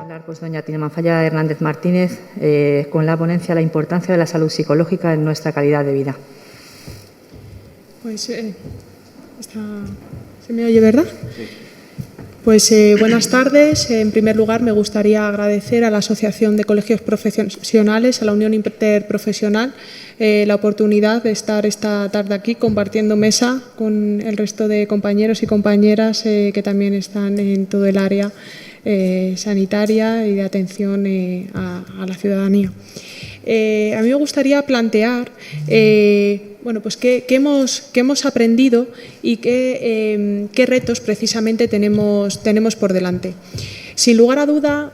hablar doña Tina Mafalla Hernández Martínez con la ponencia La importancia de la salud psicológica en nuestra calidad de vida. Pues ¿se me oye, verdad? Sí. Pues buenas tardes. En primer lugar, me gustaría agradecer a la Asociación de Colegios Profesionales, a la Unión Interprofesional, la oportunidad de estar esta tarde aquí compartiendo mesa con el resto de compañeros y compañeras que también están en todo el área sanitaria y de atención a la ciudadanía. A mí me gustaría plantear bueno, pues qué hemos aprendido y qué retos precisamente tenemos por delante. Sin lugar a duda,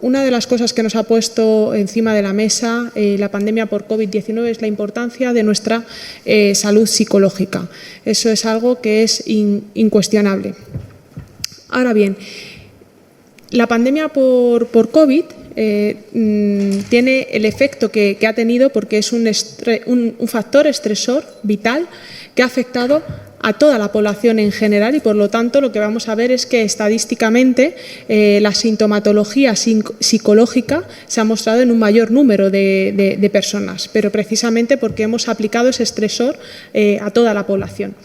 una de las cosas que nos ha puesto encima de la mesa la pandemia por COVID-19 es la importancia de nuestra salud psicológica. Eso es algo que es incuestionable. Ahora bien, la pandemia por COVID tiene el efecto que ha tenido porque es un factor estresor vital que ha afectado a toda la población en general y por lo tanto lo que vamos a ver es que estadísticamente la sintomatología psicológica se ha mostrado en un mayor número de personas, pero precisamente porque hemos aplicado ese estresor a toda la población.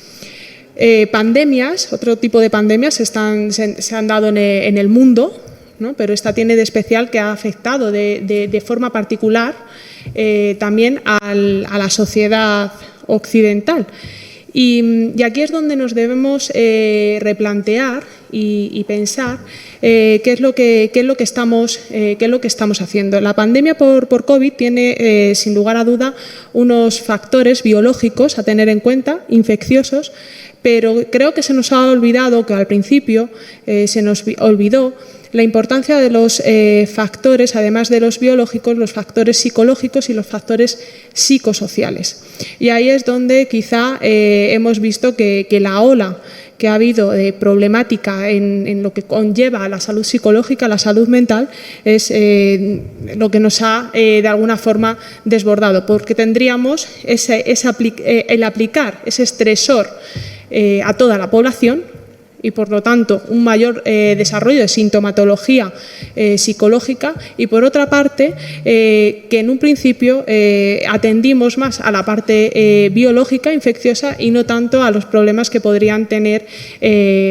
Pandemias, otro tipo de pandemias se han dado en el mundo, ¿no? Pero esta tiene de especial que ha afectado de forma particular también a la sociedad occidental. Y aquí es donde nos debemos replantear y pensar qué es lo que estamos haciendo. La pandemia por COVID tiene, sin lugar a duda, unos factores biológicos a tener en cuenta, infecciosos, pero creo que se nos ha olvidado, que al principio se nos olvidó, la importancia de los factores, además de los biológicos, los factores psicológicos y los factores psicosociales. Y ahí es donde quizá hemos visto que la ola que ha habido de problemática en lo que conlleva a la salud psicológica, la salud mental, es lo que nos ha de alguna forma desbordado, porque tendríamos el aplicar ese estresor a toda la población y por lo tanto un mayor desarrollo de sintomatología psicológica y por otra parte que en un principio atendimos más a la parte biológica infecciosa y no tanto a los problemas que podrían tener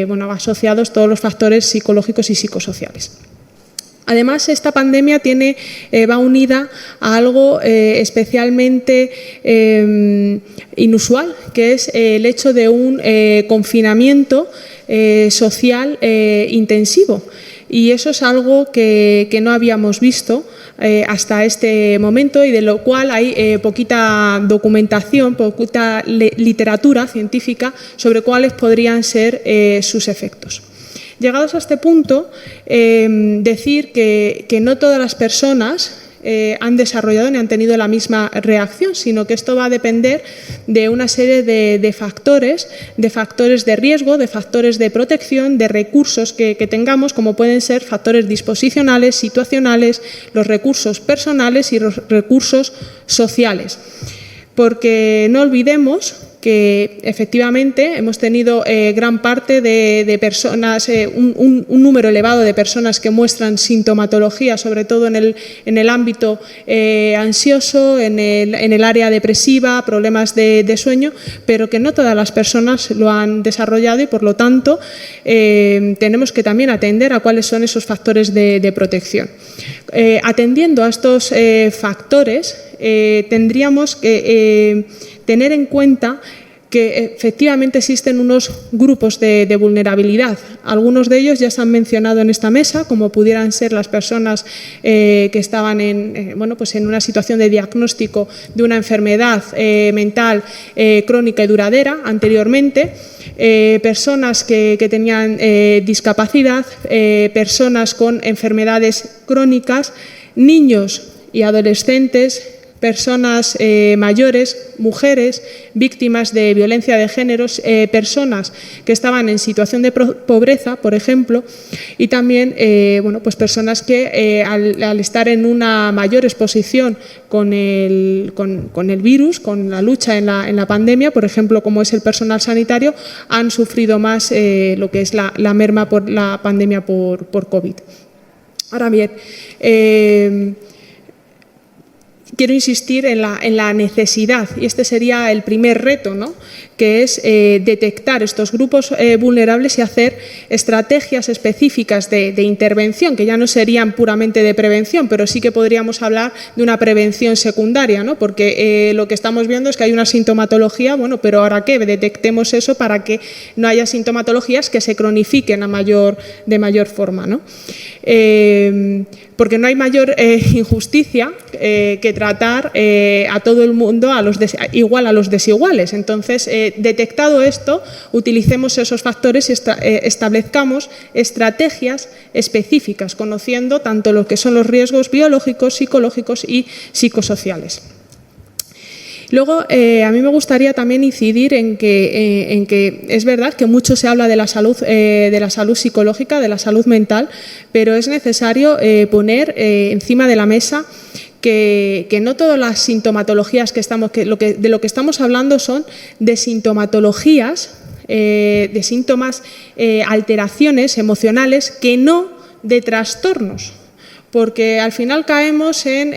bueno, asociados todos los factores psicológicos y psicosociales. Además, esta pandemia va unida a algo especialmente inusual, que es el hecho de un confinamiento social intensivo. Y eso es algo que no habíamos visto hasta este momento y de lo cual hay poquita documentación, poquita literatura científica sobre cuáles podrían ser sus efectos. Llegados a este punto, decir que no todas las personas han desarrollado ni han tenido la misma reacción, sino que esto va a depender de una serie de factores de riesgo, de factores de protección, de recursos que tengamos, como pueden ser factores disposicionales, situacionales, los recursos personales y los recursos sociales. Porque no olvidemos que efectivamente hemos tenido gran parte de personas, un número elevado de personas que muestran sintomatología, sobre todo en el ámbito ansioso, en el área depresiva, problemas de sueño, pero que no todas las personas lo han desarrollado y por lo tanto tenemos que también atender a cuáles son esos factores de protección. Atendiendo a estos factores, tendríamos que tener en cuenta que efectivamente existen unos grupos de vulnerabilidad. Algunos de ellos ya se han mencionado en esta mesa, como pudieran ser las personas que estaban bueno, pues en una situación de diagnóstico de una enfermedad mental crónica y duradera anteriormente, personas que tenían discapacidad, personas con enfermedades crónicas, niños y adolescentes, personas mayores, mujeres, víctimas de violencia de género, personas que estaban en situación de pobreza, por ejemplo, y también bueno, pues personas que al estar en una mayor exposición con el virus, con la lucha en la pandemia, por ejemplo, como es el personal sanitario, han sufrido más lo que es la merma por la pandemia por COVID. Ahora bien, quiero insistir en la necesidad, y este sería el primer reto, ¿no?, que es detectar estos grupos vulnerables y hacer estrategias específicas de intervención, que ya no serían puramente de prevención, pero sí que podríamos hablar de una prevención secundaria, ¿no?, porque lo que estamos viendo es que hay una sintomatología, bueno, pero ahora qué, detectemos eso para que no haya sintomatologías que se cronifiquen de mayor forma, ¿no? Porque no hay mayor injusticia que tratar a todo el mundo igual a los desiguales. Entonces, detectado esto, utilicemos esos factores y establezcamos estrategias específicas, conociendo tanto lo que son los riesgos biológicos, psicológicos y psicosociales. Luego, a mí me gustaría también incidir en que es verdad que mucho se habla de la salud psicológica, de la salud mental, pero es necesario poner encima de la mesa que no todas las sintomatologías de lo que estamos hablando son de sintomatologías, de síntomas, alteraciones emocionales, que no de trastornos. Porque al final caemos en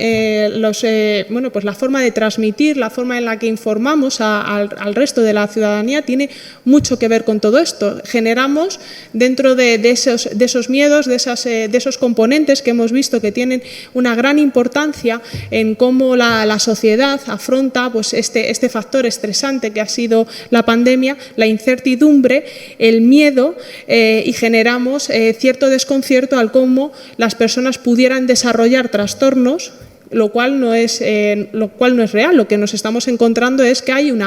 pues la forma de transmitir, la forma en la que informamos al resto de la ciudadanía tiene mucho que ver con todo esto. Generamos dentro de esos miedos, de esos componentes que hemos visto que tienen una gran importancia en cómo la sociedad afronta pues este factor estresante que ha sido la pandemia, la incertidumbre, el miedo, y generamos cierto desconcierto al cómo las personas pudieran desarrollar trastornos, lo cual no es real. Lo que nos estamos encontrando es que hay un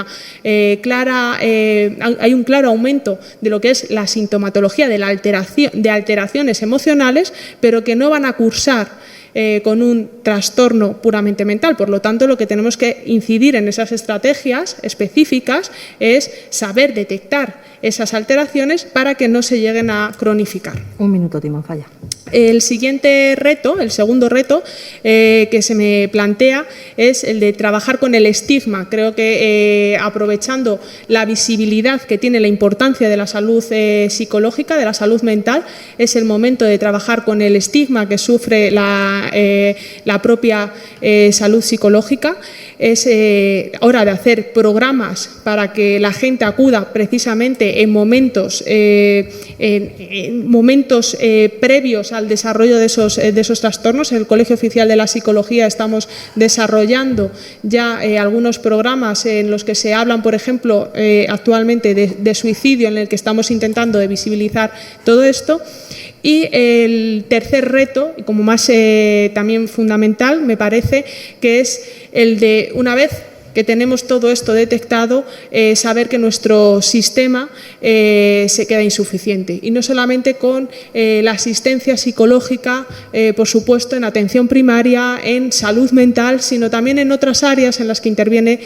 claro aumento de lo que es la sintomatología de alteraciones emocionales, pero que no van a cursar con un trastorno puramente mental. Por lo tanto, lo que tenemos que incidir en esas estrategias específicas es saber detectar esas alteraciones para que no se lleguen a cronificar. Un minuto, Timón Falla. El siguiente reto, el segundo reto que se me plantea es el de trabajar con el estigma. Creo que aprovechando la visibilidad que tiene la importancia de la salud psicológica, de la salud mental, es el momento de trabajar con el estigma que sufre la propia salud psicológica. Es hora de hacer programas para que la gente acuda precisamente en momentos previos al desarrollo de esos trastornos. En el Colegio Oficial de la Psicología estamos desarrollando ya algunos programas en los que se hablan, por ejemplo, actualmente de suicidio, en el que estamos intentando de visibilizar todo esto. Y el tercer reto, y como más también fundamental, me parece que es el de, una vez que tenemos todo esto detectado, saber que nuestro sistema se queda insuficiente. Y no solamente con la asistencia psicológica, por supuesto, en atención primaria, en salud mental, sino también en otras áreas en las que interviene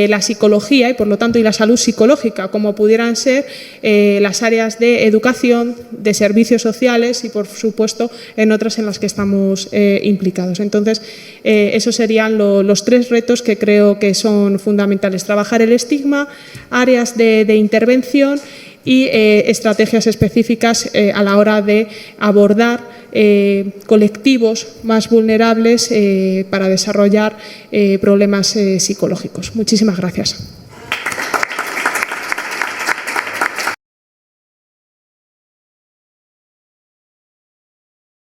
la psicología y, por lo tanto, y la salud psicológica, como pudieran ser las áreas de educación, de servicios sociales y, por supuesto, en otras en las que estamos implicados. Entonces, esos serían los tres retos que creo que son fundamentales: trabajar el estigma, áreas de intervención y estrategias específicas a la hora de abordar colectivos más vulnerables para desarrollar problemas psicológicos. Muchísimas gracias.